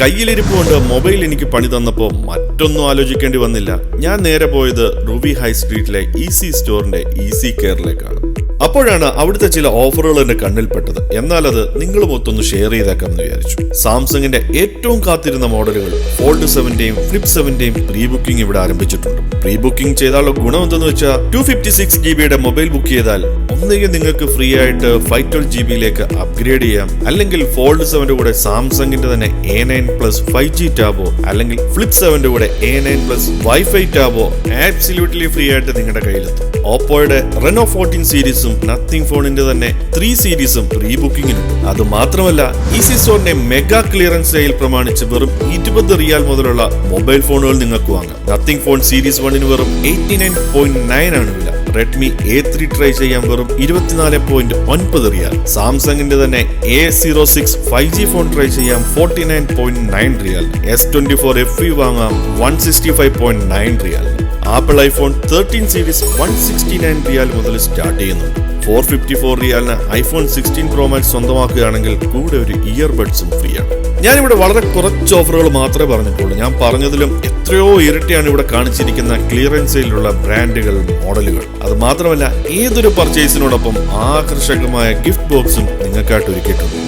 കയ്യിലിരിപ്പ് കൊണ്ട് മൊബൈൽ എനിക്ക് പണി തന്നപ്പോൾ മറ്റൊന്നും ആലോചിക്കേണ്ടി വന്നില്ല. ഞാൻ നേരെ പോയത് റുബി ഹൈ സ്ട്രീറ്റിലെ ഈസി സ്റ്റോറിന്റെ ഈസി കെയറിലേക്കാണ്. അപ്പോഴാണ് അവിടുത്തെ ചില ഓഫറുകൾ എന്റെ കണ്ണിൽപ്പെട്ടത്. എന്നാൽ അത് നിങ്ങളും ഒത്തൊന്ന് ഷെയർ ചെയ്തേക്കാമെന്ന് വിചാരിച്ചു. സാംസങ്ങിന്റെ ഏറ്റവും കാത്തിരുന്ന മോഡലുകൾ ഫോൾഡ് 7ന്റെയും ഫ്ലിപ്പ് 7ന്റെയും പ്രീ ബുക്കിംഗ് ഇവിടെ ആരംഭിച്ചിട്ടുണ്ട്. പ്രീ ബുക്കിംഗ് ചെയ്താലുള്ള ഗുണം എന്തെന്ന് വെച്ചാൽ 256 GB മൊബൈൽ ബുക്ക് ചെയ്താൽ ഒന്നുകിൽ നിങ്ങൾക്ക് ഫ്രീ ആയിട്ട് 512 GB അപ്ഗ്രേഡ് ചെയ്യാം, അല്ലെങ്കിൽ ഫോൾഡ് 7ന്റെ കൂടെ സാംസങ്ങിന്റെ തന്നെ A9+ 5G ടാബോ അല്ലെങ്കിൽ ഫ്ലിപ്പ് 7ന്റെ കൂടെ A9+ വൈഫൈ ടാബോ ആബ്സല്യൂട്ട്ലി ഫ്രീ ആയിട്ട് നിങ്ങളുടെ കയ്യിലെത്തും. ഓപ്പോയുടെ റെനോ 14 സീരീസും നത്തിങ് ഫോണിന്റെ തന്നെ 3 സീരീസും പ്രീ ബുക്കിംഗിനുണ്ട്. അത് മാത്രമല്ല ഈസി സ്റ്റോറിന്റെ മെഗാ ക്ലിയറൻസ് സെയിൽ പ്രമാണിച്ച് വെറും 20 റിയാൽ മുതലുള്ള മൊബൈൽ ഫോണുകൾ നിങ്ങൾക്ക് വാങ്ങാം. നത്തിങ് ഫോൺ സീരീസ് 1 വെറും 89.9 ആണ് വില. റെഡ്മി A3 ട്രൈ ചെയ്യാൻ വെറും 24.9 റിയാൽ. സാംസങ്ങിന്റെ തന്നെ A06 5G ഫോൺ ട്രൈ ചെയ്യാം 49.9 റിയാൽ. S24 FE വാങ്ങാം 165.9 റിയാൽ. ആപ്പിൾ ഐഫോൺ 13 സീരീസ് 169 റിയാൽ മുതൽ സ്റ്റാർട്ട് ചെയ്യുന്നുണ്ട്. 454 റിയാലിന് ഐഫോൺ 16 Pro Max സ്വന്തമാക്കുകയാണെങ്കിൽ കൂടെ ഒരു ഇയർബഡ്സും ഫ്രീ ആണ്. ഞാനിവിടെ വളരെ കുറച്ച് ഓഫറുകൾ മാത്രമേ പറഞ്ഞിട്ടുള്ളൂ. ഞാൻ പറഞ്ഞതിലും എത്രയോ ഇരട്ടിയാണ് ഇവിടെ കാണിച്ചിരിക്കുന്ന ക്ലിയറൻസ് സെയിലുള്ള ബ്രാൻഡുകൾ, മോഡലുകൾ. അത് മാത്രമല്ല ഏതൊരു പർച്ചേസിനോടൊപ്പം ആകർഷകമായ ഗിഫ്റ്റ് ബോക്സും നിങ്ങൾക്കായിട്ട് ഒരുക്കിയിട്ടുണ്ട്.